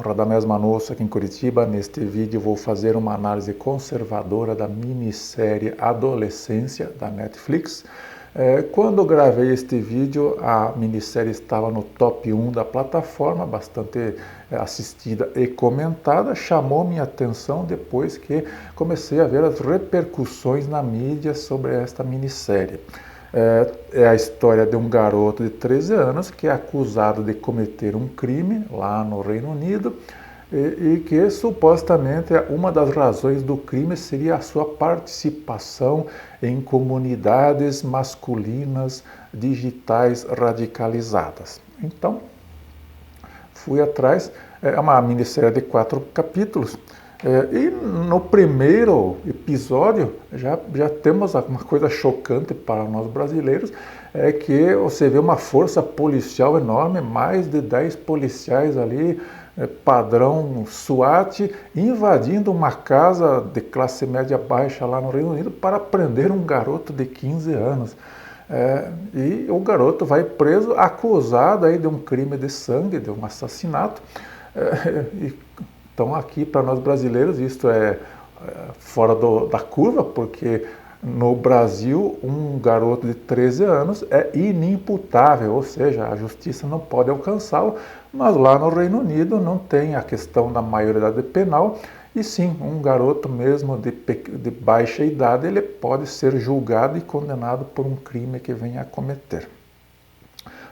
Radamés Manosso aqui em Curitiba. Neste vídeo vou fazer uma análise conservadora da minissérie Adolescência da Netflix. Quando eu gravei este vídeo, a minissérie estava no top 1 da plataforma, bastante assistida e comentada. Chamou minha atenção depois que comecei a ver as repercussões na mídia sobre esta minissérie. É a história de um garoto de 13 anos que é acusado de cometer um crime lá no Reino Unido e que supostamente uma das razões do crime seria a sua participação em comunidades masculinas digitais radicalizadas. Então, fui atrás, é uma minissérie de 4 capítulos. E no primeiro episódio já temos uma coisa chocante para nós brasileiros, é que você vê uma força policial enorme, mais de 10 policiais ali, padrão SWAT, invadindo uma casa de classe média baixa lá no Reino Unido para prender um garoto de 15 anos. E o garoto vai preso, acusado aí de um crime de sangue, de um assassinato. Então aqui para nós brasileiros isto é fora da curva, porque no Brasil um garoto de 13 anos é inimputável, ou seja, a justiça não pode alcançá-lo, mas lá no Reino Unido não tem a questão da maioridade penal, e sim, um garoto mesmo de baixa idade, ele pode ser julgado e condenado por um crime que venha a cometer.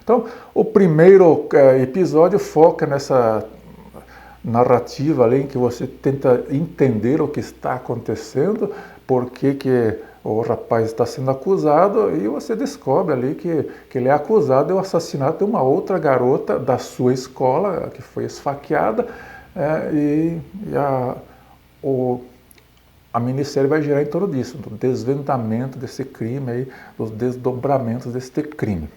Então, o primeiro episódio foca nessa narrativa ali em que você tenta entender o que está acontecendo, por que o rapaz está sendo acusado, e você descobre ali que ele é acusado do assassinato de uma outra garota da sua escola, que foi esfaqueada, a minissérie vai girar em torno disso, do desvendamento desse crime, aí, dos desdobramentos desse crime.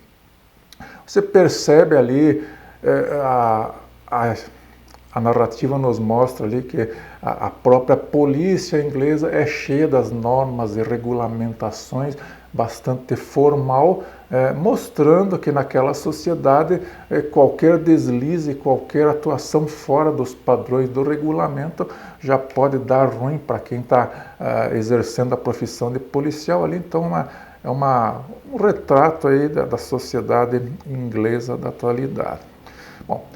Você percebe ali a narrativa nos mostra ali que a própria polícia inglesa é cheia das normas e regulamentações, bastante formal, mostrando que naquela sociedade qualquer deslize, qualquer atuação fora dos padrões do regulamento já pode dar ruim para quem está exercendo a profissão de policial ali. Então é um retrato aí da sociedade inglesa da atualidade. Bom,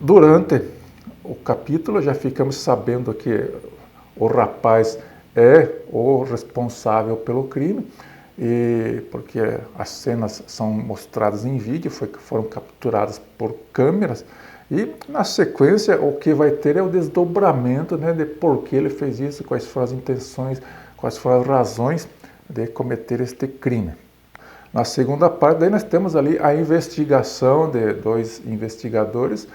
durante o capítulo já ficamos sabendo que o rapaz é o responsável pelo crime, porque as cenas são mostradas em vídeo, foram capturadas por câmeras, e na sequência o que vai ter é o desdobramento, né, de por que ele fez isso, quais foram as intenções, quais foram as razões de cometer este crime. Na segunda parte, daí nós temos ali a investigação de 2 investigadores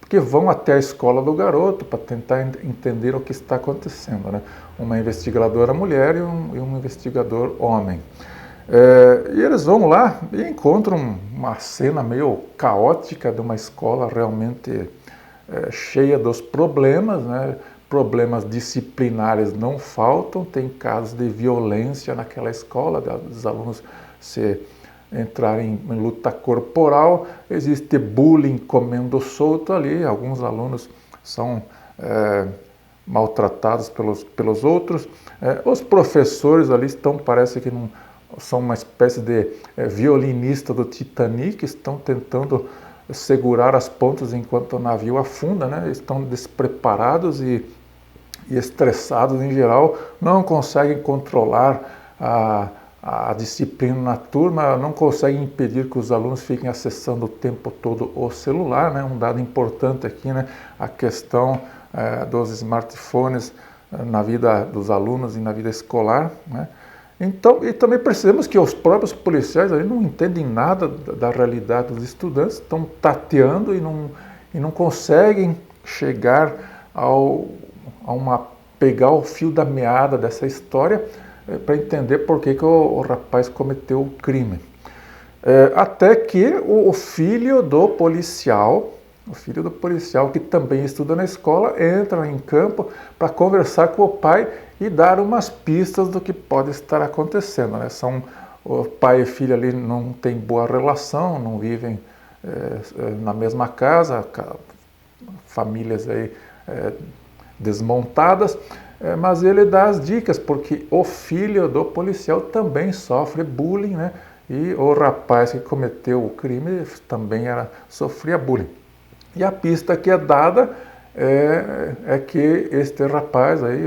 que vão até a escola do garoto para tentar entender o que está acontecendo, né? Uma investigadora mulher e um investigador homem. E eles vão lá e encontram uma cena meio caótica de uma escola realmente cheia dos problemas, né? Problemas disciplinares não faltam, tem casos de violência naquela escola, dos alunos entrarem em luta corporal, existe bullying comendo solto ali, alguns alunos são maltratados pelos outros, os professores ali parece que não, são uma espécie de violinista do Titanic, estão tentando segurar as pontas enquanto o navio afunda, né? Estão despreparados e estressados em geral, não conseguem controlar a disciplina na turma, não consegue impedir que os alunos fiquem acessando o tempo todo o celular, né? Um dado importante aqui, né? A questão dos smartphones na vida dos alunos e na vida escolar, né? Então, e também percebemos que os próprios policiais ali não entendem nada da realidade dos estudantes, estão tateando e não conseguem chegar pegar o fio da meada dessa história, para entender por que o rapaz cometeu o crime. Até que o filho do policial, que também estuda na escola, entra em campo para conversar com o pai e dar umas pistas do que pode estar acontecendo, né? O pai e filho ali não têm boa relação, não vivem na mesma casa, famílias aí desmontadas, mas ele dá as dicas, porque o filho do policial também sofre bullying, né? E o rapaz que cometeu o crime também sofria bullying. E a pista que é dada é que este rapaz aí,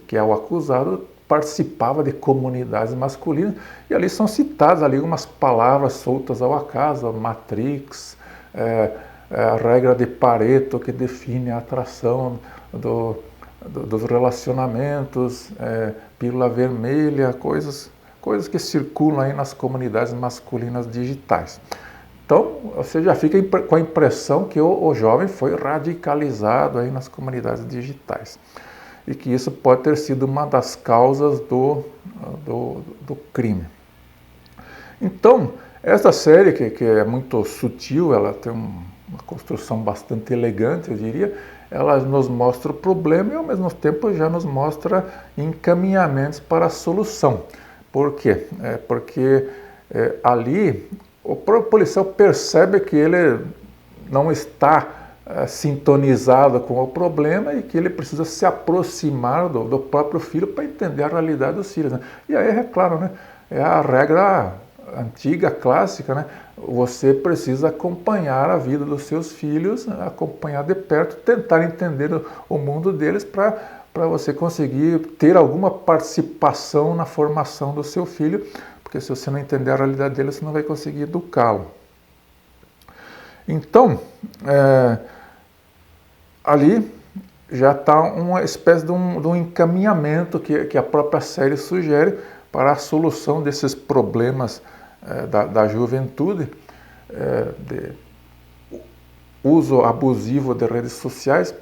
que é o acusado, participava de comunidades masculinas, e ali são citadas ali algumas palavras soltas ao acaso, Matrix, a regra de Pareto, que define a atração dos relacionamentos, pílula vermelha, coisas que circulam aí nas comunidades masculinas digitais. Então, você já fica com a impressão que o jovem foi radicalizado aí nas comunidades digitais. E que isso pode ter sido uma das causas do crime. Então, essa série, que é muito sutil, ela tem uma construção bastante elegante, eu diria, ela nos mostra o problema e, ao mesmo tempo, já nos mostra encaminhamentos para a solução. Por quê? Porque ali o próprio policial percebe que ele não está sintonizado com o problema e que ele precisa se aproximar do próprio filho para entender a realidade dos filhos, né? E aí, é claro, né, é a regra antiga, clássica, né? Você precisa acompanhar a vida dos seus filhos, acompanhar de perto, tentar entender o mundo deles para você conseguir ter alguma participação na formação do seu filho, porque se você não entender a realidade dele, você não vai conseguir educá-lo. Então, ali já está uma espécie de um encaminhamento que a própria série sugere para a solução desses problemas da juventude, de uso abusivo de redes sociais,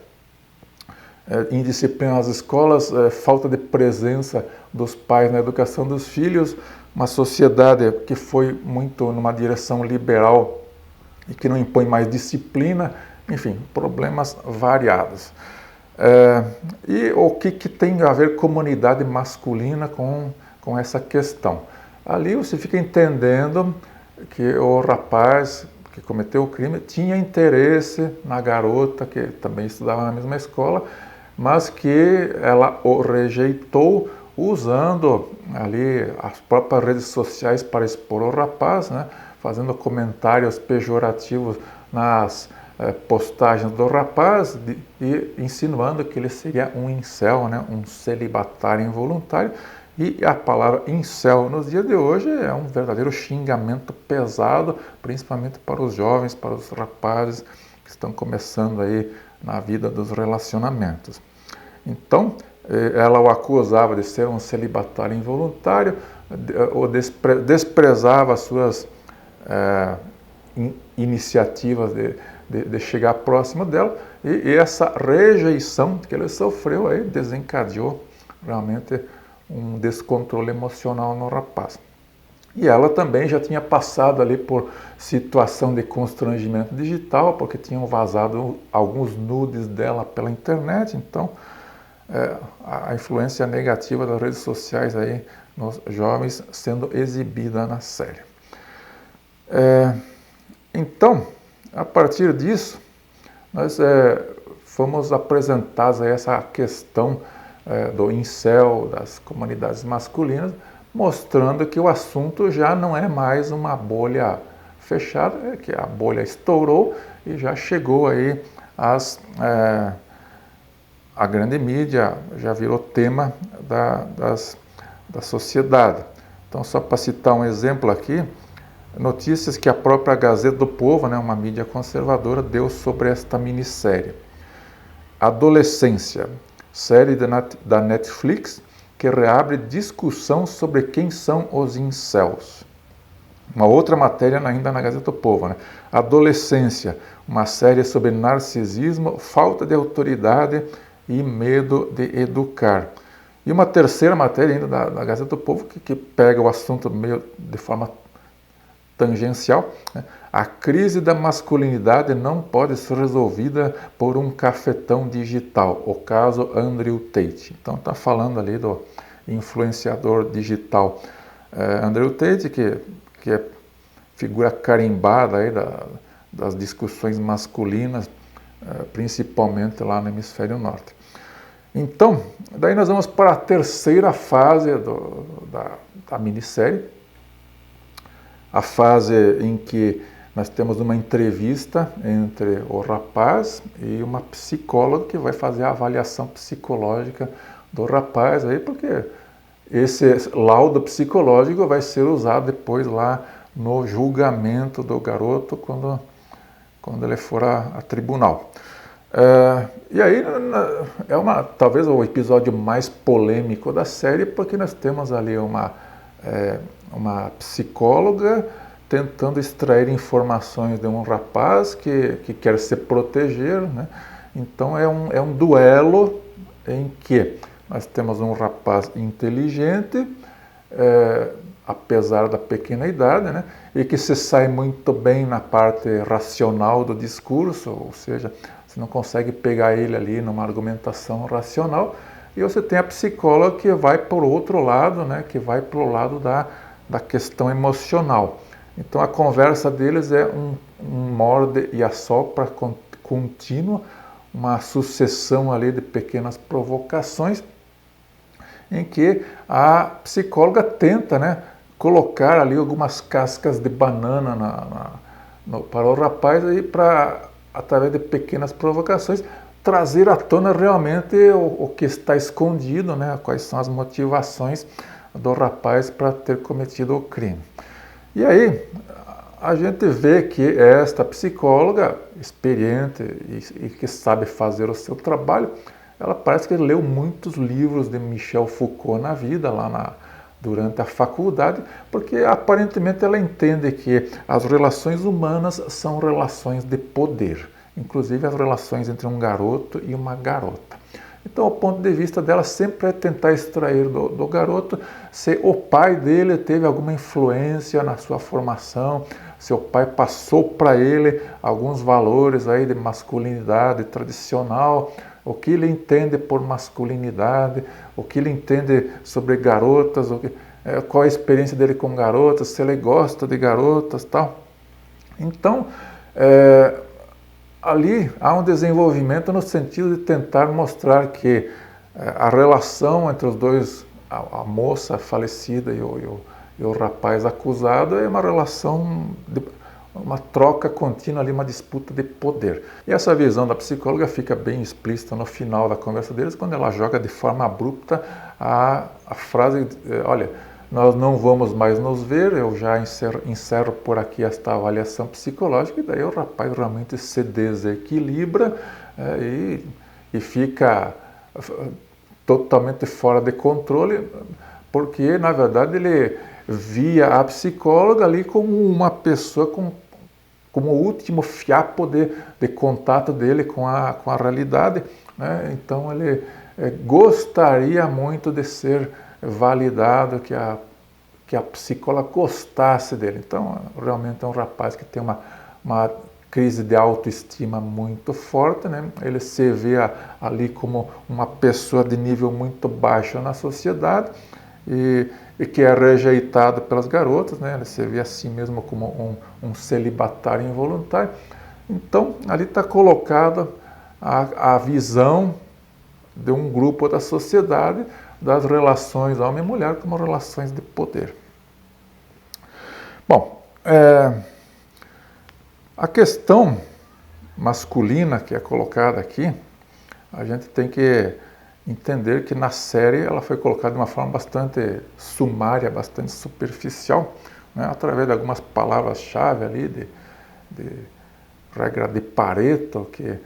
indisciplina nas escolas, falta de presença dos pais na educação dos filhos, uma sociedade que foi muito numa direção liberal e que não impõe mais disciplina, enfim, problemas variados. E o que tem a ver comunidade masculina com essa questão? Ali você fica entendendo que o rapaz que cometeu o crime tinha interesse na garota que também estudava na mesma escola, mas que ela o rejeitou usando ali as próprias redes sociais para expor o rapaz, né? Fazendo comentários pejorativos nas postagens do rapaz e insinuando que ele seria um incel, né? Um celibatário involuntário. E a palavra incel nos dias de hoje é um verdadeiro xingamento pesado, principalmente para os jovens, para os rapazes que estão começando aí na vida dos relacionamentos. Então, ela o acusava de ser um celibatário involuntário, ou desprezava as suas iniciativas de chegar próximo dela, e essa rejeição que ele sofreu aí desencadeou realmente um descontrole emocional no rapaz. E ela também já tinha passado ali por situação de constrangimento digital, porque tinham vazado alguns nudes dela pela internet, então a influência negativa das redes sociais aí nos jovens sendo exibida na série. Então, a partir disso, nós fomos apresentados a essa questão do incel, das comunidades masculinas, mostrando que o assunto já não é mais uma bolha fechada, que a bolha estourou e já chegou aí a grande mídia, já virou tema da sociedade. Então, só para citar um exemplo aqui, notícias que a própria Gazeta do Povo, né, uma mídia conservadora, deu sobre esta minissérie. Adolescência, série da Netflix que reabre discussão sobre quem são os incels. Uma outra matéria ainda na Gazeta do Povo, né? Adolescência, uma série sobre narcisismo, falta de autoridade e medo de educar. E uma terceira matéria ainda da Gazeta do Povo que pega o assunto meio de forma tangencial, né? A crise da masculinidade não pode ser resolvida por um cafetão digital, o caso Andrew Tate. Então está falando ali do influenciador digital Andrew Tate, que figura carimbada aí das discussões masculinas, principalmente lá no hemisfério norte. Então, daí nós vamos para a terceira fase da minissérie, a fase em que nós temos uma entrevista entre o rapaz e uma psicóloga que vai fazer a avaliação psicológica do rapaz, aí, porque esse laudo psicológico vai ser usado depois lá no julgamento do garoto quando ele for a tribunal. E aí talvez o episódio mais polêmico da série, porque nós temos ali uma psicóloga tentando extrair informações de um rapaz que quer se proteger, né? Então é um duelo em que nós temos um rapaz inteligente, apesar da pequena idade, né? E que se sai muito bem na parte racional do discurso, ou seja, você não consegue pegar ele ali numa argumentação racional, e você tem a psicóloga que vai por outro lado, né? Que vai para o lado da questão emocional. Então a conversa deles é um morde e assopra contínuo, uma sucessão ali de pequenas provocações, em que a psicóloga tenta, né, colocar ali algumas cascas de banana para o rapaz, aí para, através de pequenas provocações, trazer à tona realmente o que está escondido, né, quais são as motivações do rapaz para ter cometido o crime. E aí a gente vê que esta psicóloga, experiente e que sabe fazer o seu trabalho, ela parece que leu muitos livros de Michel Foucault na vida, durante a faculdade, porque aparentemente ela entende que as relações humanas são relações de poder, inclusive as relações entre um garoto e uma garota. Então, o ponto de vista dela sempre é tentar extrair do garoto se o pai dele teve alguma influência na sua formação, se o pai passou para ele alguns valores aí de masculinidade tradicional, o que ele entende por masculinidade, o que ele entende sobre garotas, qual a experiência dele com garotas, se ele gosta de garotas, tal. Então, ali há um desenvolvimento no sentido de tentar mostrar que a relação entre os dois, a moça falecida e o rapaz acusado, é uma relação, uma troca contínua ali, uma disputa de poder. E essa visão da psicóloga fica bem explícita no final da conversa deles, quando ela joga de forma abrupta a frase, olha, nós não vamos mais nos ver, eu já encerro por aqui esta avaliação psicológica, e daí o rapaz realmente se desequilibra e fica totalmente fora de controle, porque na verdade ele via a psicóloga ali como uma pessoa, como o último fiapo de contato dele com a realidade, né? Então ele gostaria muito de ser validado, que a psicóloga gostasse dele. Então, realmente é um rapaz que tem uma crise de autoestima muito forte, né? Ele se vê ali como uma pessoa de nível muito baixo na sociedade e que é rejeitado pelas garotas, né? Ele se vê a si mesmo como um celibatário involuntário. Então, ali está colocada a visão de um grupo da sociedade das relações homem e mulher como relações de poder. Bom, a questão masculina que é colocada aqui, a gente tem que entender que na série ela foi colocada de uma forma bastante sumária, bastante superficial, né, através de algumas palavras-chave ali, de regra de Pareto, que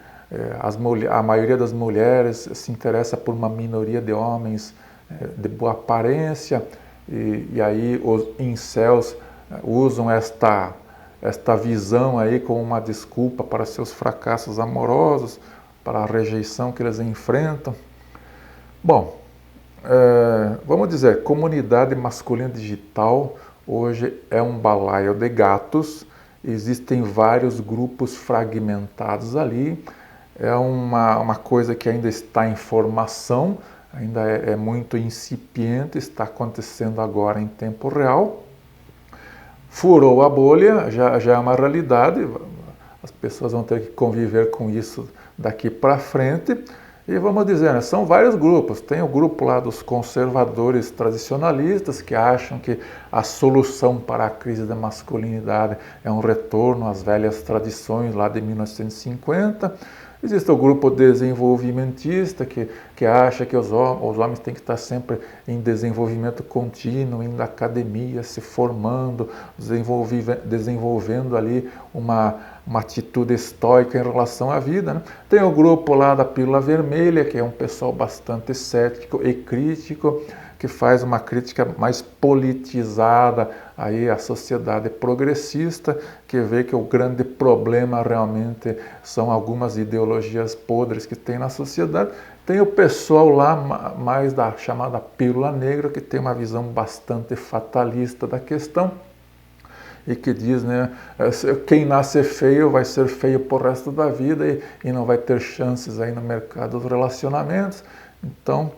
a maioria das mulheres se interessa por uma minoria de homens de boa aparência, e aí os incels usam esta visão aí como uma desculpa para seus fracassos amorosos, para a rejeição que eles enfrentam. Bom, vamos dizer, comunidade masculina digital hoje é um balaio de gatos, existem vários grupos fragmentados ali, é uma coisa que ainda está em formação, ainda é muito incipiente, está acontecendo agora em tempo real. furou a bolha, já é uma realidade, as pessoas vão ter que conviver com isso daqui para frente. E vamos dizer, né, são vários grupos. Tem o grupo lá dos conservadores tradicionalistas que acham que a solução para a crise da masculinidade é um retorno às velhas tradições lá de 1950. Existe o grupo desenvolvimentista que acha que os homens têm que estar sempre em desenvolvimento contínuo, indo à academia, se formando, desenvolvendo ali uma atitude estoica em relação à vida, né? Tem o grupo lá da Pílula Vermelha, que é um pessoal bastante cético e crítico, que faz uma crítica mais politizada aí à sociedade progressista, que vê que o grande problema realmente são algumas ideologias podres que tem na sociedade. Tem o pessoal lá mais da chamada Pílula Negra, que tem uma visão bastante fatalista da questão e que diz, né, quem nasce feio vai ser feio por resto da vida e não vai ter chances aí no mercado dos relacionamentos. Então,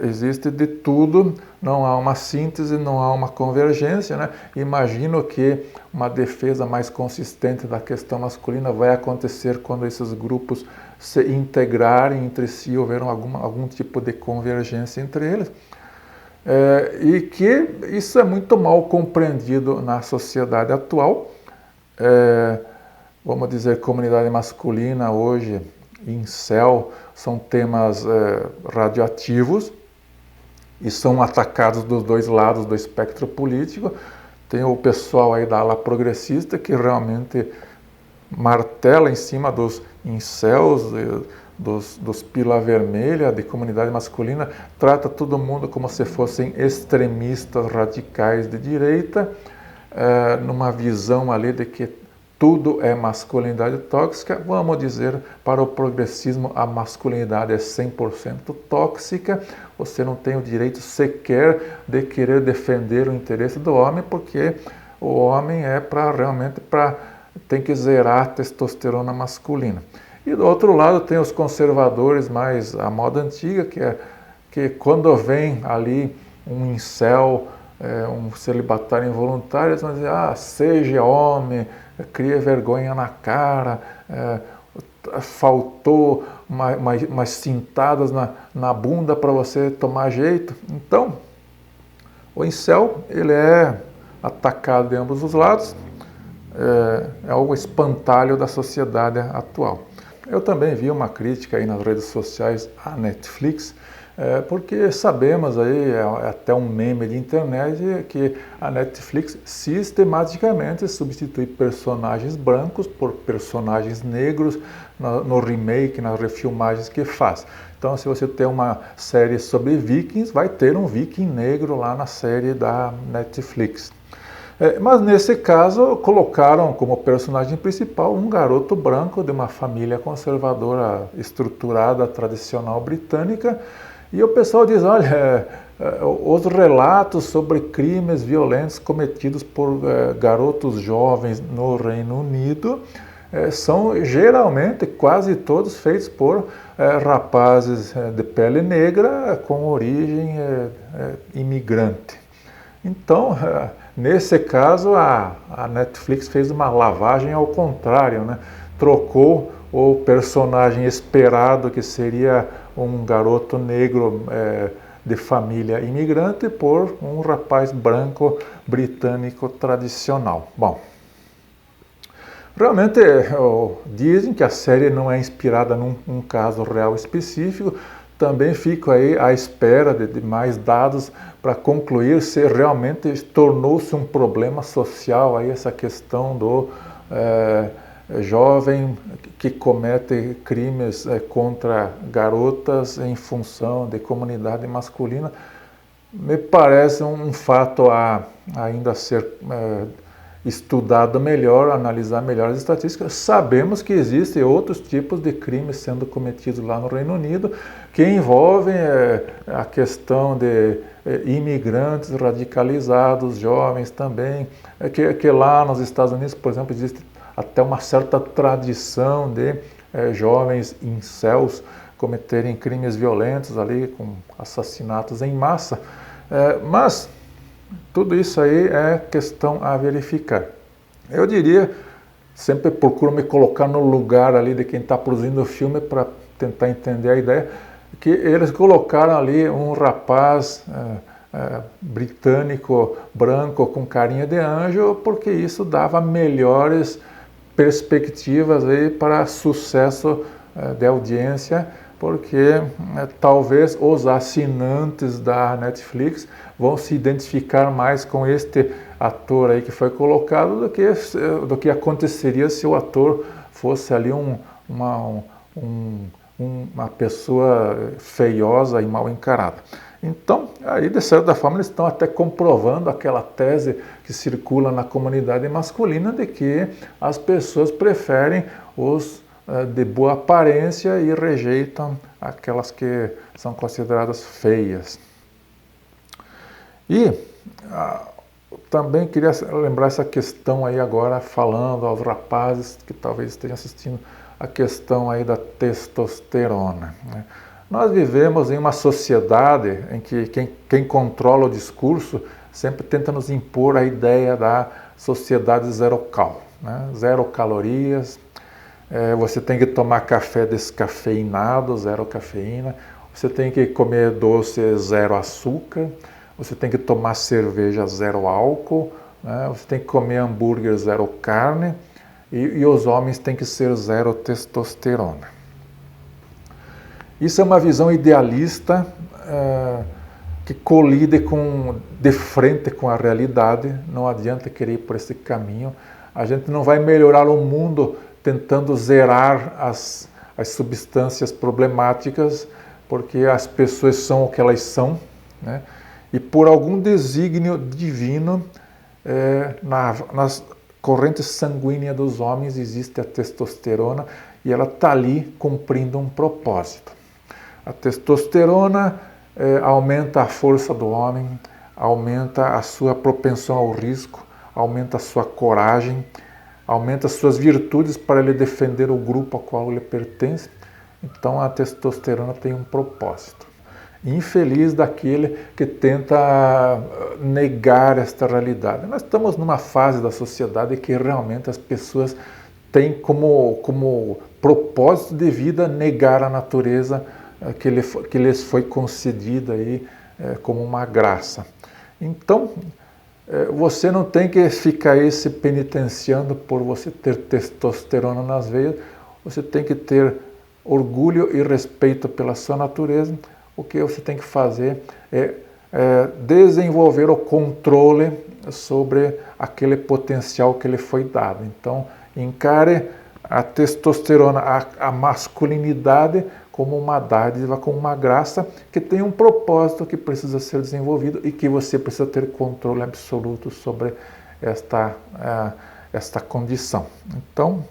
existe de tudo, não há uma síntese, não há uma convergência, né? Imagino que uma defesa mais consistente da questão masculina vai acontecer quando esses grupos se integrarem entre si, houver algum tipo de convergência entre eles. E que isso é muito mal compreendido na sociedade atual. Vamos dizer, comunidade masculina hoje, incel, são temas radioativos e são atacados dos dois lados do espectro político. Tem o pessoal aí da ala progressista que realmente martela em cima dos incels, dos pílula vermelha, de comunidade masculina, trata todo mundo como se fossem extremistas radicais de direita, numa visão ali de que tudo é masculinidade tóxica. Vamos dizer, para o progressismo, a masculinidade é 100% tóxica. Você não tem o direito sequer de querer defender o interesse do homem, porque o homem é tem que zerar a testosterona masculina. E do outro lado tem os conservadores mais à moda antiga, que quando vem ali um incel, um celibatário involuntário, eles vão dizer, seja homem, cria vergonha na cara, faltou umas cintadas na bunda para você tomar jeito. Então, o incel, ele é atacado de ambos os lados, é o espantalho da sociedade atual. Eu também vi uma crítica aí nas redes sociais à Netflix, porque sabemos aí, é até um meme de internet, que a Netflix sistematicamente substitui personagens brancos por personagens negros no remake, nas refilmagens que faz. Então, se você tem uma série sobre vikings, vai ter um viking negro lá na série da Netflix. Mas nesse caso colocaram como personagem principal um garoto branco de uma família conservadora estruturada, tradicional britânica, e o pessoal diz, olha, os relatos sobre crimes violentos cometidos por garotos jovens no Reino Unido são geralmente, quase todos, feitos por rapazes de pele negra com origem imigrante. Então, nesse caso, a Netflix fez uma lavagem ao contrário, né? Trocou o personagem esperado, que seria um garoto negro de família imigrante, por um rapaz branco britânico tradicional. Bom, realmente dizem que a série não é inspirada num caso real específico. Também fico aí à espera de mais dados para concluir se realmente tornou-se um problema social aí essa questão do jovem que comete crimes contra garotas em função de comunidade masculina. Me parece um fato a ainda ser estudado melhor, analisar melhor as estatísticas. Sabemos que existem outros tipos de crimes sendo cometidos lá no Reino Unido, que envolvem a questão de imigrantes radicalizados, jovens também, que lá nos Estados Unidos, por exemplo, existe até uma certa tradição de jovens incels cometerem crimes violentos ali, com assassinatos em massa. Mas Tudo isso aí é questão a verificar. Eu diria, sempre procuro me colocar no lugar ali de quem está produzindo o filme para tentar entender a ideia, que eles colocaram ali um rapaz britânico, branco, com carinha de anjo, porque isso dava melhores perspectivas aí para sucesso de audiência, porque talvez os assinantes da Netflix vão se identificar mais com este ator aí que foi colocado do que aconteceria se o ator fosse ali uma pessoa feiosa e mal encarada. Então, aí de certa forma eles estão até comprovando aquela tese que circula na comunidade masculina de que as pessoas preferem os de boa aparência e rejeitam aquelas que são consideradas feias. E também queria lembrar essa questão aí agora, falando aos rapazes que talvez estejam assistindo, a questão aí da testosterona, né? Nós vivemos em uma sociedade em que quem controla o discurso sempre tenta nos impor a ideia da sociedade zero cal, né? Zero calorias, você tem que tomar café descafeinado, zero cafeína, você tem que comer doce zero açúcar, você tem que tomar cerveja zero álcool, né? Você tem que comer hambúrguer zero carne e os homens têm que ser zero testosterona. Isso é uma visão idealista que colide de frente com a realidade. Não adianta querer ir por esse caminho. A gente não vai melhorar o mundo tentando zerar as substâncias problemáticas, porque as pessoas são o que elas são, né? E por algum desígnio divino, nas correntes sanguíneas dos homens existe a testosterona e ela está ali cumprindo um propósito. A testosterona aumenta a força do homem, aumenta a sua propensão ao risco, aumenta a sua coragem, aumenta as suas virtudes para ele defender o grupo ao qual ele pertence. Então a testosterona tem um propósito. Infeliz daquele que tenta negar esta realidade. Nós estamos numa fase da sociedade que realmente as pessoas têm como propósito de vida negar a natureza que lhes foi concedida aí como uma graça. Então, você não tem que ficar aí se penitenciando por você ter testosterona nas veias, você tem que ter orgulho e respeito pela sua natureza. O que você tem que fazer é desenvolver o controle sobre aquele potencial que lhe foi dado. Então, encare a testosterona, a masculinidade como uma dádiva, como uma graça que tem um propósito que precisa ser desenvolvido e que você precisa ter controle absoluto sobre esta condição. Então,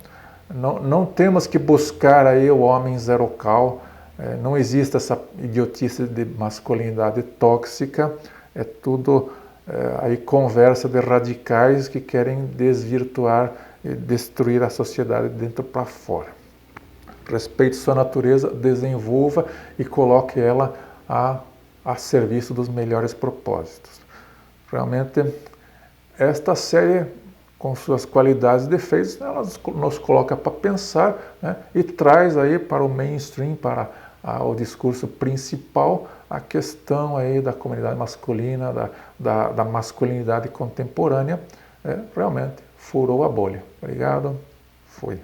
não temos que buscar aí o homem zero cal, não existe essa idiotice de masculinidade tóxica, é tudo aí conversa de radicais que querem desvirtuar e destruir a sociedade de dentro para fora. Respeite sua natureza, desenvolva e coloque ela a serviço dos melhores propósitos. Realmente, esta série, com suas qualidades e defeitos, ela nos coloca para pensar, né, e traz aí para o mainstream, para o discurso principal, a questão aí da comunidade masculina, da masculinidade contemporânea. Realmente furou a bolha. Obrigado. Fui.